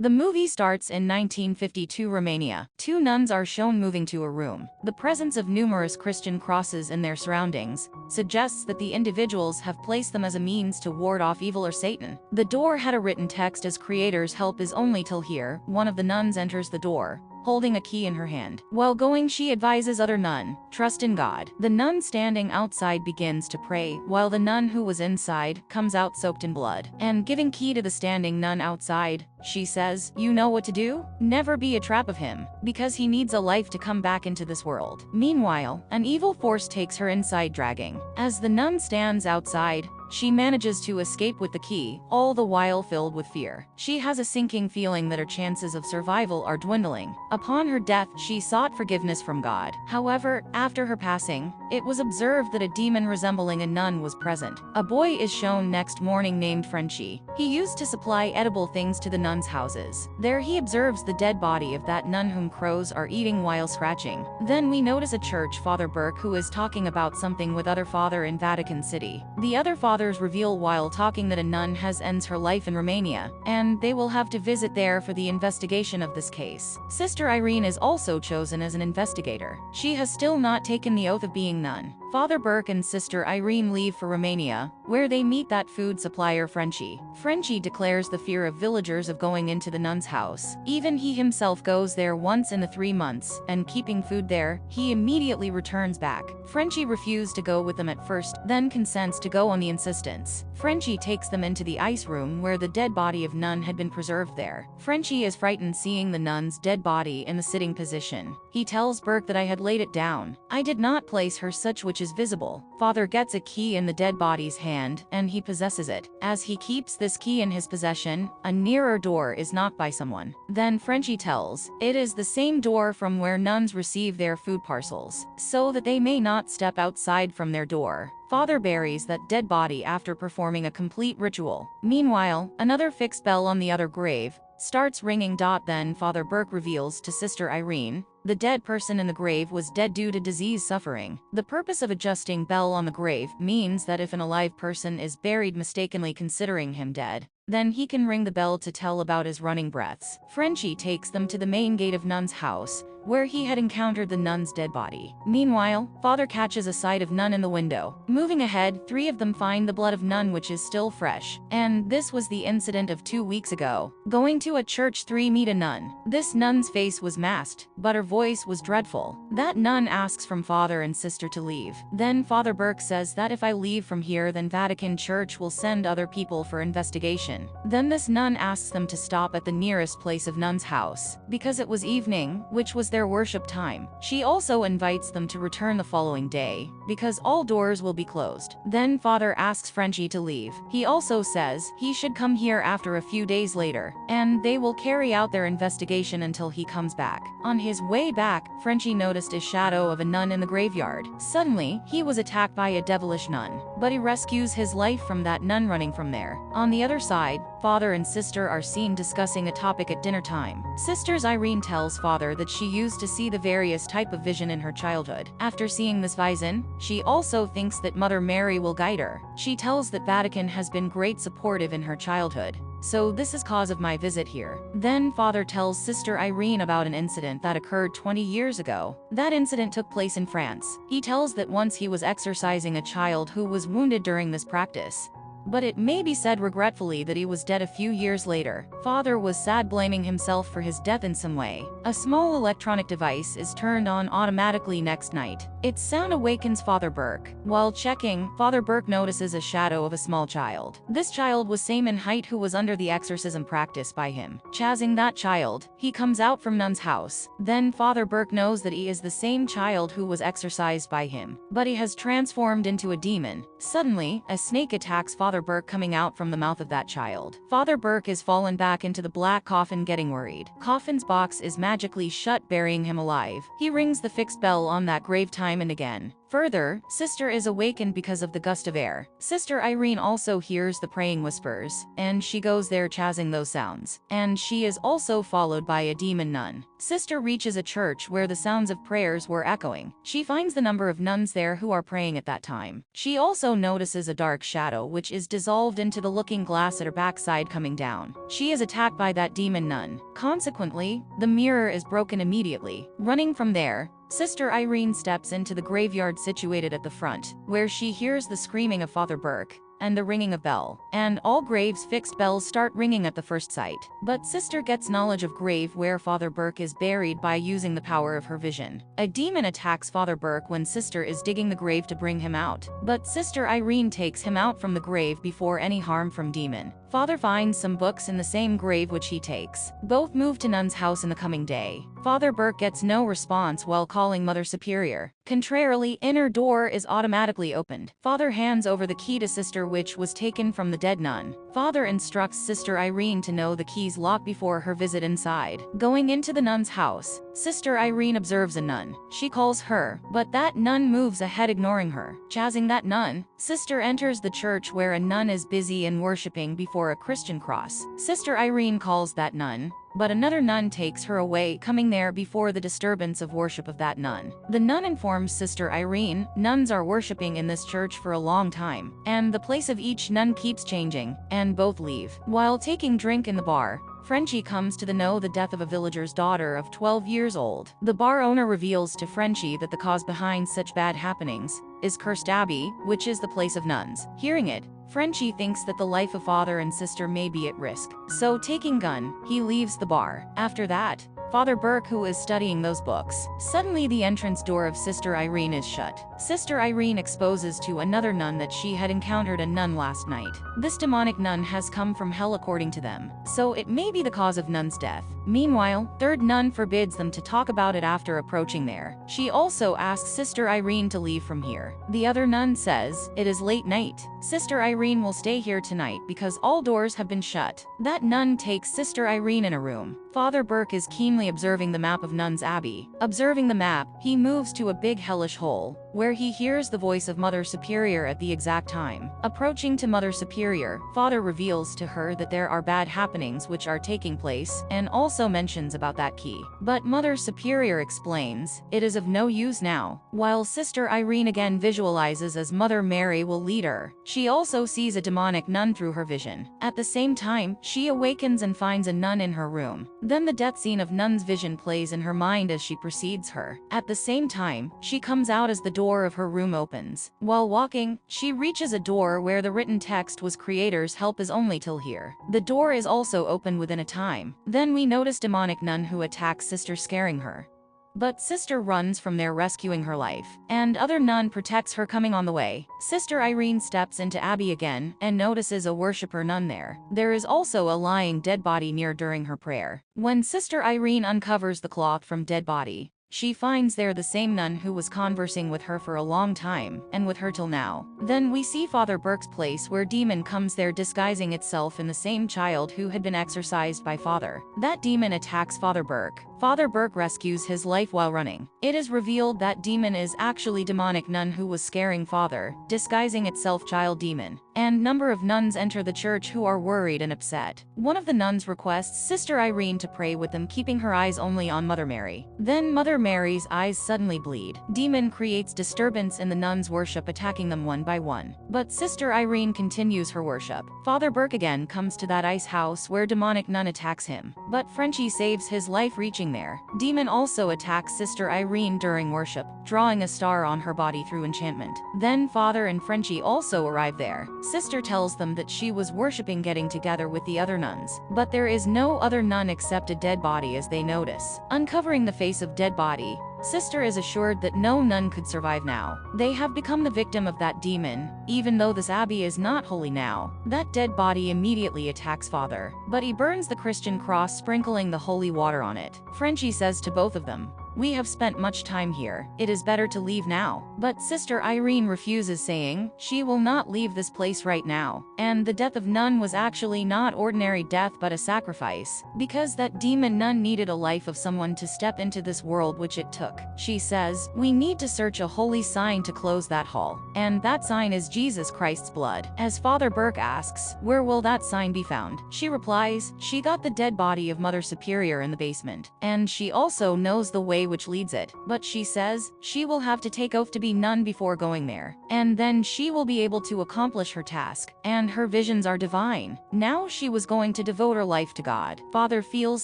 The movie starts in 1952 Romania. Two nuns are shown moving to a room. The presence of numerous Christian crosses in their surroundings suggests that the individuals have placed them as a means to ward off evil or Satan. The door had a written text as creator's help is only till here. One of the nuns enters the door, holding a key in her hand. While going, she advises other nun, trust in God. The nun standing outside begins to pray, while the nun who was inside comes out soaked in blood. And giving key to the standing nun outside, she says, you know what to do? Never be a trap of him, because he needs a life to come back into this world. Meanwhile, an evil force takes her inside dragging. As the nun stands outside, she manages to escape with the key, all the while filled with fear. She has a sinking feeling that her chances of survival are dwindling. Upon her death, she sought forgiveness from God. However, after her passing, it was observed that a demon resembling a nun was present. A boy is shown next morning named Frenchy. He used to supply edible things to the nuns' houses. There he observes the dead body of that nun whom crows are eating while scratching. Then we notice a church Father Burke who is talking about something with other father in Vatican City. The other fathers reveal while talking that a nun has ends her life in Romania, and they will have to visit there for the investigation of this case. Sister Irene is also chosen as an investigator. She has still not taken the oath of being nun. Father Burke and Sister Irene leave for Romania, where they meet that food supplier Frenchy. Frenchy declares the fear of villagers of going into the nun's house. Even he himself goes there once in the 3 months, and keeping food there, he immediately returns back. Frenchy refused to go with them at first, then consents to go on the insistence. Frenchy takes them into the ice room where the dead body of nun had been preserved there. Frenchy is frightened seeing the nun's dead body in the sitting position. He tells Burke that I had laid it down. I did not place her such which is visible. Father gets a key in the dead body's hand, and he possesses it. As he keeps this key in his possession, a nearer door is knocked by someone. Then Frenchy tells, it is the same door from where nuns receive their food parcels, so that they may not step outside from their door. Father buries that dead body after performing a complete ritual. Meanwhile, another fixed bell on the other grave starts ringing. Then Father Burke reveals to Sister Irene, the dead person in the grave was dead due to disease suffering. The purpose of adjusting bell on the grave means that if an alive person is buried mistakenly considering him dead, then he can ring the bell to tell about his running breaths. Frenchy takes them to the main gate of nun's house, where he had encountered the nun's dead body. Meanwhile, Father catches a sight of nun in the window. Moving ahead, 3 of them find the blood of nun which is still fresh. And this was the incident of 2 weeks ago. Going to a church, 3 meet a nun. This nun's face was masked, but her voice was dreadful. That nun asks from Father and Sister to leave. Then Father Burke says that if I leave from here, then Vatican Church will send other people for investigation. Then this nun asks them to stop at the nearest place of nun's house, because it was evening, which was their worship time. She also invites them to return the following day, because all doors will be closed. Then Father asks Frenchy to leave. He also says he should come here after a few days later, and they will carry out their investigation until he comes back. On his way back, Frenchy noticed a shadow of a nun in the graveyard. Suddenly, he was attacked by a devilish nun, but he rescues his life from that nun running from there. On the other side, Father and Sister are seen discussing a topic at dinner time. Sisters Irene tells Father that she used to see the various type of vision in her childhood. After seeing this vision, she also thinks that Mother Mary will guide her. She tells that Vatican has been great supportive in her childhood, so this is cause of my visit here. Then Father tells Sister Irene about an incident that occurred 20 years ago. That incident took place in France. He tells that once he was exorcising a child who was wounded during this practice, but it may be said regretfully that he was dead a few years later. Father was sad, blaming himself for his death in some way. A small electronic device is turned on automatically next night. Its sound awakens Father Burke. While checking, Father Burke notices a shadow of a small child. This child was same in height who was under the exorcism practiced by him. Chasing that child, he comes out from nun's house. Then Father Burke knows that he is the same child who was exorcised by him, but he has transformed into a demon. Suddenly, a snake attacks Father Burke coming out from the mouth of that child. Father Burke is fallen back into the black coffin, getting worried. Coffin's box is magically shut, burying him alive. He rings the fixed bell on that grave time and again. Further, Sister is awakened because of the gust of air. Sister Irene also hears the praying whispers, and she goes there chasing those sounds. And she is also followed by a demon nun. Sister reaches a church where the sounds of prayers were echoing. She finds the number of nuns there who are praying at that time. She also notices a dark shadow which is dissolved into the looking glass at her backside coming down. She is attacked by that demon nun. Consequently, the mirror is broken immediately. Running from there, Sister Irene steps into the graveyard situated at the front, where she hears the screaming of Father Burke and the ringing of bell. And all graves fixed bells start ringing at the first sight. But Sister gets knowledge of grave where Father Burke is buried by using the power of her vision. A demon attacks Father Burke when Sister is digging the grave to bring him out. But Sister Irene takes him out from the grave before any harm from demon. Father finds some books in the same grave which he takes. Both move to Nun's house in the coming day. Father Burke gets no response while calling Mother Superior. Contrarily, inner door is automatically opened. Father hands over the key to Sister which was taken from the dead nun. Father instructs Sister Irene to know the key's lock before her visit inside. Going into the nun's house, Sister Irene observes a nun. She calls her, but that nun moves ahead ignoring her. Chasing that nun, Sister enters the church where a nun is busy and worshipping before a Christian cross. Sister Irene calls that nun, but another nun takes her away, coming there before the disturbance of worship of that nun. The nun informs Sister Irene, nuns are worshipping in this church for a long time, and the place of each nun keeps changing, and both leave. While taking drink in the bar, Frenchie comes to know the death of a villager's daughter of 12 years old. The bar owner reveals to Frenchie that the cause behind such bad happenings is Cursed Abbey, which is the place of nuns. Hearing it, Frenchie thinks that the life of father and sister may be at risk. So taking gun, he leaves the bar. After that, Father Burke, who is studying those books. Suddenly the entrance door of Sister Irene is shut. Sister Irene exposes to another nun that she had encountered a nun last night. This demonic nun has come from hell according to them, so it may be the cause of nun's death. Meanwhile, third nun forbids them to talk about it after approaching there. She also asks Sister Irene to leave from here. The other nun says, "It is late night. Sister Irene will stay here tonight because all doors have been shut." That nun takes Sister Irene in a room. Father Burke is keenly observing the map of Nun's Abbey. Observing the map, he moves to a big hellish hole, where he hears the voice of Mother Superior at the exact time. Approaching to Mother Superior, Father reveals to her that there are bad happenings which are taking place, and also mentions about that key. But Mother Superior explains, it is of no use now. While Sister Irene again visualizes as Mother Mary will lead her, she also sees a demonic nun through her vision. At the same time, she awakens and finds a nun in her room. Then the death scene of Nun's vision plays in her mind as she precedes her. At the same time, she comes out as the door of her room opens. While walking, she reaches a door where the written text was "Creator's help is only till here." The door is also opened within a time. Then we notice demonic nun who attacks Sister, scaring her. But Sister runs from there, rescuing her life, and other nun protects her coming on the way. Sister Irene steps into Abbey again and notices a worshipper nun there. There is also a lying dead body near during her prayer. When Sister Irene uncovers the cloth from dead body, she finds there the same nun who was conversing with her for a long time, and with her till now. Then we see Father Burke's place where demon comes there disguising itself in the same child who had been exorcised by Father. That demon attacks Father Burke. Father Burke rescues his life while running. It is revealed that demon is actually demonic nun who was scaring Father, disguising itself child demon. And number of nuns enter the church who are worried and upset. One of the nuns requests Sister Irene to pray with them, keeping her eyes only on Mother Mary. Then Mother Mary's eyes suddenly bleed. Demon creates disturbance in the nuns' worship, attacking them one by one. But Sister Irene continues her worship. Father Burke again comes to that ice house where demonic nun attacks him. But Frenchie saves his life reaching there. Demon also attacks Sister Irene during worship, drawing a star on her body through enchantment. Then Father and Frenchie also arrive there. Sister tells them that she was worshipping getting together with the other nuns. But there is no other nun except a dead body as they notice. Uncovering the face of dead body, Sister is assured that no nun could survive now. They have become the victim of that demon, even though this abbey is not holy now. That dead body immediately attacks Father, but he burns the Christian cross, sprinkling the holy water on it. Frenchie says to both of them, We have spent much time here. It is better to leave now. But Sister Irene refuses, saying she will not leave this place right now. And the death of Nun was actually not ordinary death but a sacrifice, because that demon Nun needed a life of someone to step into this world, which it took. She says, we need to search a holy sign to close that hall. And that sign is Jesus Christ's blood. As Father Burke asks, where will that sign be found? She replies, she got the dead body of Mother Superior in the basement. And she also knows the way which leads it. But she says, she will have to take oath to be nun before going there. And then she will be able to accomplish her task. And her visions are divine. Now she was going to devote her life to God. Father feels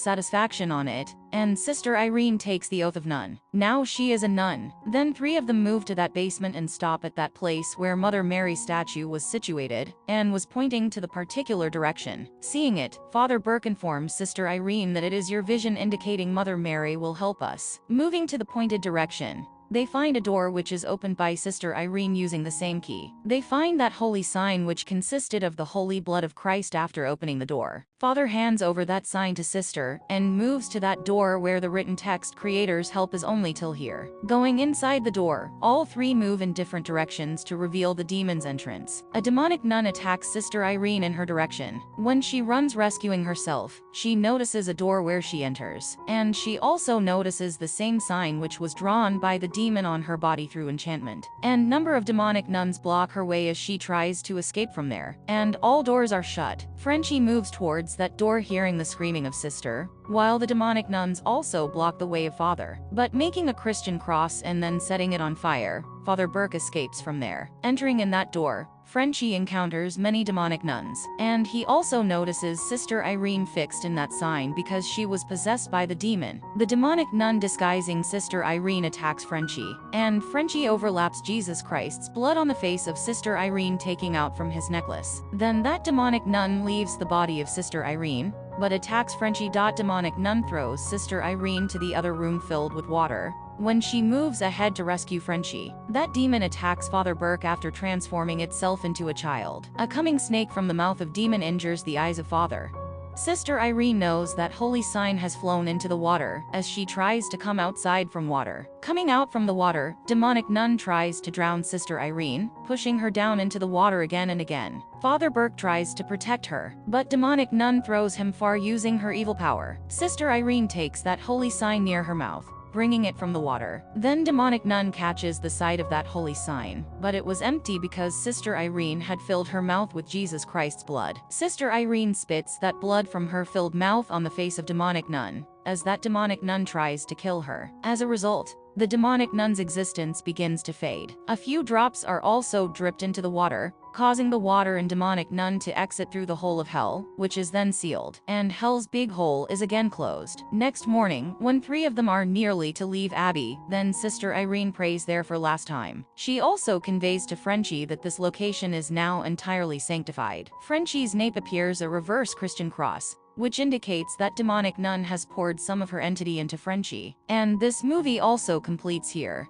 satisfaction on it, and Sister Irene takes the oath of nun. Now she is a nun. Then 3 of them move to that basement and stop at that place where Mother Mary's statue was situated, and was pointing to the particular direction. Seeing it, Father Burke informs Sister Irene that it is your vision indicating Mother Mary will help us. Moving to the pointed direction, they find a door which is opened by Sister Irene using the same key. They find that holy sign which consisted of the holy blood of Christ. After opening the door, Father hands over that sign to Sister and moves to that door where the written text Creator's help is only till here. Going inside the door, all 3 move in different directions to reveal the demon's entrance. A demonic nun attacks Sister Irene in her direction. When she runs rescuing herself, she notices a door where she enters. And she also notices the same sign which was drawn by the demon on her body through enchantment. And number of demonic nuns block her way as she tries to escape from there. And all doors are shut. Frenchie moves towards that door, hearing the screaming of Sister, while the demonic nuns also block the way of Father. But making a Christian cross and then setting it on fire, Father Burke escapes from there. Entering in that door, Frenchie encounters many demonic nuns, and he also notices Sister Irene fixed in that sign because she was possessed by the demon. The demonic nun disguising Sister Irene attacks Frenchie, and Frenchie overlaps Jesus Christ's blood on the face of Sister Irene, taking out from his necklace. Then that demonic nun leaves the body of Sister Irene, but attacks Frenchie. Demonic nun throws Sister Irene to the other room filled with water. When she moves ahead to rescue Frenchie, that demon attacks Father Burke after transforming itself into a child. A coming snake from the mouth of demon injures the eyes of Father. Sister Irene knows that holy sign has flown into the water as she tries to come outside from water. Coming out from the water, demonic nun tries to drown Sister Irene, pushing her down into the water again and again. Father Burke tries to protect her, but demonic nun throws him far using her evil power. Sister Irene takes that holy sign near her mouth, bringing it from the water. Then demonic nun catches the side of that holy sign, but it was empty because Sister Irene had filled her mouth with Jesus Christ's blood. Sister Irene spits that blood from her filled mouth on the face of demonic nun, as that demonic nun tries to kill her. As a result, the demonic nun's existence begins to fade. A few drops are also dripped into the water, causing the water and demonic nun to exit through the hole of hell, which is then sealed, and hell's big hole is again closed. Next morning, when 3 of them are nearly to leave Abbey, then Sister Irene prays there for last time. She also conveys to Frenchie that this location is now entirely sanctified. Frenchie's nape appears a reverse Christian cross, which indicates that demonic nun has poured some of her entity into Frenchie. And this movie also completes here.